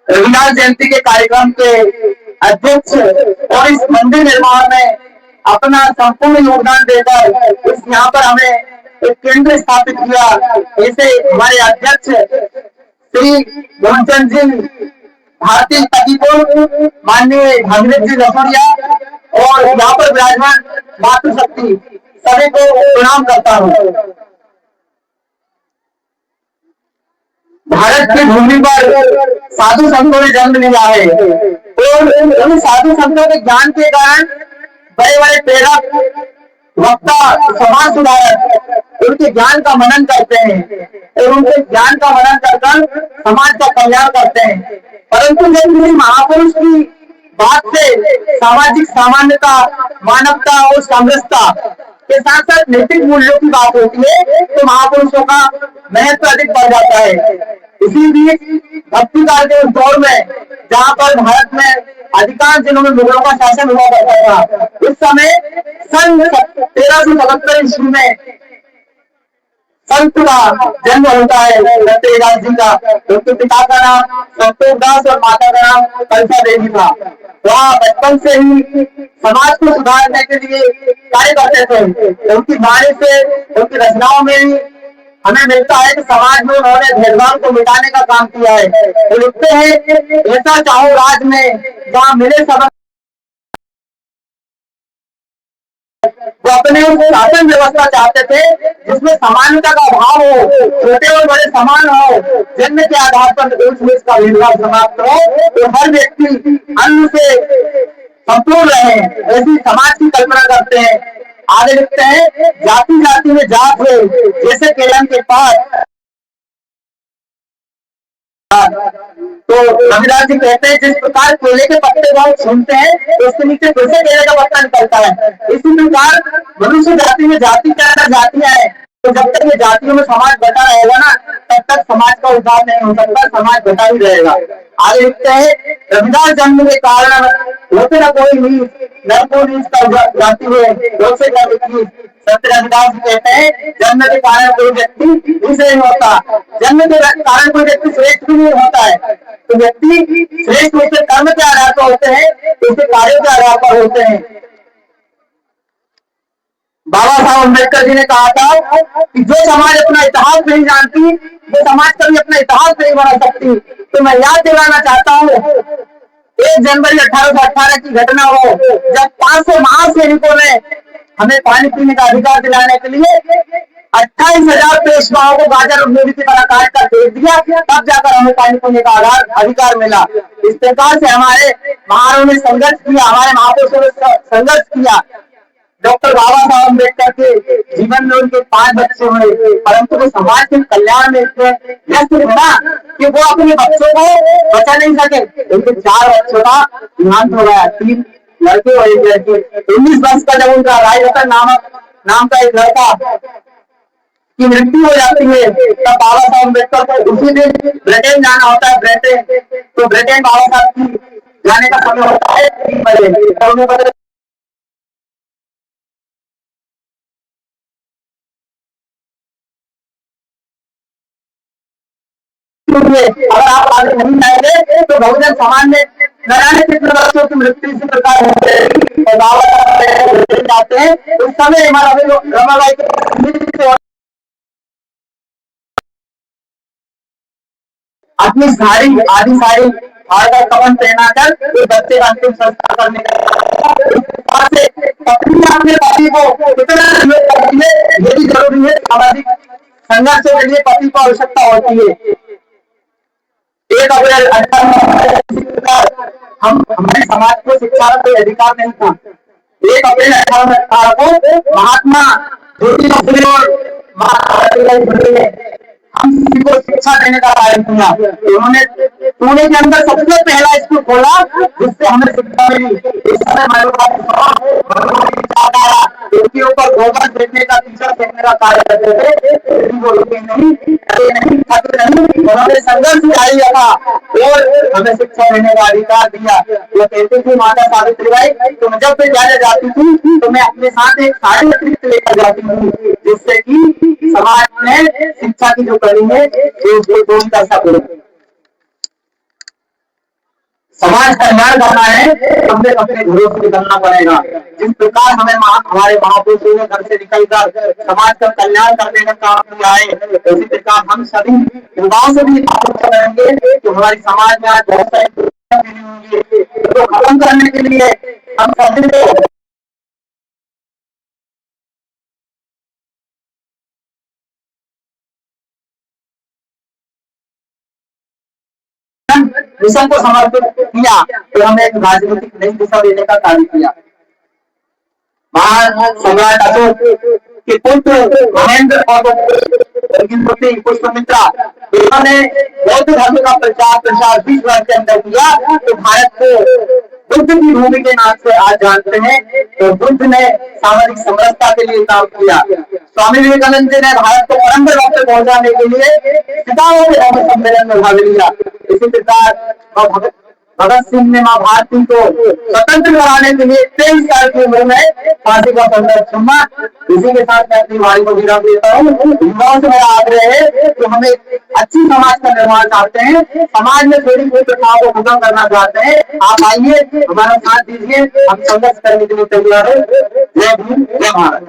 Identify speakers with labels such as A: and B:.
A: रविदास जयंती के कार्यक्रम के अध्यक्ष और इस मंदिर निर्माण में अपना संपूर्ण योगदान देकर इस यहाँ पर हमें एक केंद्र स्थापित किया। ऐसे हमारे अध्यक्ष श्री मोहनचंद जी भारतीय तकीपुर, माननीय भागीरथ जी रसोड़िया और यहाँ पर विराजमान मातृशक्ति सभी को प्रणाम करता हूँ। भारत की भूमि पर साधु संतों ने जन्म लिया है और उन साधु संतों के ज्ञान के कारण बड़े बड़े प्रेरक वक्ता, समाज सुधारक उनके ज्ञान का मनन करते हैं और उनके ज्ञान का मनन कर समाज का कल्याण करते हैं। परंतु जब किसी महापुरुष की बात से सामाजिक सामान्यता, मानवता और समरसता के साथ साथ नैतिक मूल्यों की बात होती है तो महापुरुषों का महत्व अधिक बढ़ जाता है। इसीलिए भक्ति काल के उस दौर में जहाँ पर भारत में अधिकांश दिनों में मुगलों का शासन हुआ करता था, उस समय सन 1377 ईस्वी में संत का जन्म होता है रविदास जी का। उनके पिता का नाम संतोष दास और माता का नाम कलसा देवी था। वह बचपन से ही समाज को सुधारने के लिए कार्य करते थे। उनकी वाणी से, उनकी रचनाओं में भी हमें मिलता है कि समाज में उन्होंने भेदभाव को मिटाने का काम किया है। वो लिखते हैं, ऐसा चाहो राज में जहाँ मिले सब, वो अपने शासन व्यवस्था चाहते थे जिसमें समानता का अभाव हो, छोटे और बड़े समान हो, जन्म के आधार पर ऊंच नीच का भेदभाव समाप्त हो, तो हर व्यक्ति अन्न से संपूर्ण रहे, ऐसी समाज की कल्पना करते हैं। आगे लिखते हैं, जाति जाति में जात हो जैसे केलन के पास। तो रविदास जी कहते हैं, जिस प्रकार केले के पत्ते को सुनते हैं तो उसके नीचे फिर से केले का पत्ता निकलता है, इसी प्रकार मनुष्य जाति में जाति क्या जातियां हैं। तो जब तक ये जातियों में समाज बटा रहेगा ना, तब तक समाज का उद्धार नहीं हो सकता, समाज बटा ही रहेगा। आगे लिखते हैं, रविदास जन्म के कारण होते न कोई नीच, न कोई जाति हुए से संत रविदास जी कहते हैं, जन्म के कारण कोई व्यक्ति नीच नहीं होता, जन्म के कारण कोई व्यक्ति श्रेष्ठ भी नहीं होता है। तो व्यक्ति श्रेष्ठ उसके कर्म के आधार पर होते हैं, उसके कार्यों के आधार पर होते हैं। बाबा साहब अम्बेडकर जी ने कहा था कि जो समाज अपना इतिहास नहीं जानती, वो समाज कभी अपना इतिहास नहीं बना सकती। तो मैं याद दिलाना चाहता हूँ, 1 जनवरी 1818 की घटना हो जब 500 महासैनिकों ने हमें पानी पीने का अधिकार दिलाने के लिए 28,000 पेशवाओं को गाजर और मूली की तरह काट कर भेज दिया, तब जाकर हमें पानी पीने का अधिकार मिला। इस प्रकार से हमारे महारों ने संघर्ष किया, हमारे महापुरुषों ने संघर्ष किया। डॉक्टर बाबा साहब अम्बेडकर के जीवन में उनके 5 बच्चे हुए, परंतु वो समाज के कल्याण में इतने व्यस्त थे ना कि वो अपने बच्चों को बचा नहीं सके। उनके 4 बच्चों का देहांत हो गया, 3 लड़के और 1 लड़की। 19 वर्ष का जब उनका राय रतन नाम का एक लड़का की मृत्यु हो जाती है, तब बाबा साहब अम्बेडकर को उसी दिन ब्रिटेन जाना होता है। तो ब्रिटेन बाबा साहब की जाने का समय होता है 3 बजे। अगर आप आगे नहीं जाएंगे तो बहुजन समाज में न कितने बच्चों की मृत्यु इसी प्रकार हो जाएगी। और बाबा जाते हैं उस समय हमारा रमाबाई अपनी साड़ी आधी साड़ी का कवन पहनाकर उस बच्चे का अंतिम संस्कार करने का अपने पति को कितना ये भी जरूरी है। सामाजिक संघर्ष के लिए पति को आवश्यकता होती है। 1 अप्रैल हम हमारे समाज को शिक्षा का कोई अधिकार नहीं था। 1 अप्रैल 1818 को महात्मा ज्योतिबा फुले और हम किसी को शिक्षा देने का कार्य किया। उन्होंने पुणे के अंदर सबसे पहला स्कूल खोला जिससे हमें शिक्षा मिली। इस समय उनके ऊपर गोबर फेंकने का, टीचर फेंकने का कार्य करते थे, वो रुके नहीं, उन्होंने संघर्ष जारी रखा और हमें शिक्षा देने का अधिकार दिया। वो कहती थी माता सावित्रीबाई, तो मैं जब विद्यालय जाती थी तो मैं अपने साथ एक साड़ी अतिरिक्त लेकर जाती हूँ, जिससे कि समाज में शिक्षा की जो कड़ी है उसको पूरी कर सकूं। समाज कल्याण करना है तो हमें अपने घरों से निकलना पड़ेगा। जिस प्रकार हमें हमारे महापुरुषों ने घर से निकलकर समाज का कल्याण करने का काम किया है, उसी प्रकार हम सभी युवाओं से भी आग्रह करेंगे कि हमारी समाज में आज बहुत सारी होंगी तो खत्म करने के लिए हम सभी को मिशन को समर्पित किया तो हमने एक राजनीतिक नई दिशा देने का कार्य किया। महान सम्राट अशोक के पुत्र महेंद्र और उनकी पुष्पमित्रा इन्होंने बौद्ध धर्म का प्रचार प्रसार 20 वर्ष के अंदर किया तो भारत को बुद्ध की भूमि के नाम से आज जानते हैं। तो बुद्ध ने सामाजिक समरसता के लिए काम किया। स्वामी विवेकानंद जी ने भारत को परम लक्ष्य तक पहुंचाने के लिए पिताओं के सम्मेलन में भाग लिया। इसी प्रकार भगत सिंह ने मां भारती को स्वतंत्र कराने के लिए 23 साल की उम्र में फांसी का संदर्भ चुना। इसी के साथ मैं अपनी वाणी को विराम देता हूँ। युवाओं से मेरा आग्रह है कि हम एक अच्छी समाज का निर्माण चाहते हैं, समाज में थोड़ी कोई प्रथाओं को खत्म करना चाहते हैं। आप आइए, हमारा साथ दीजिए, हम संघर्ष करने के लिए तैयार है। जय भीम, जय भारत।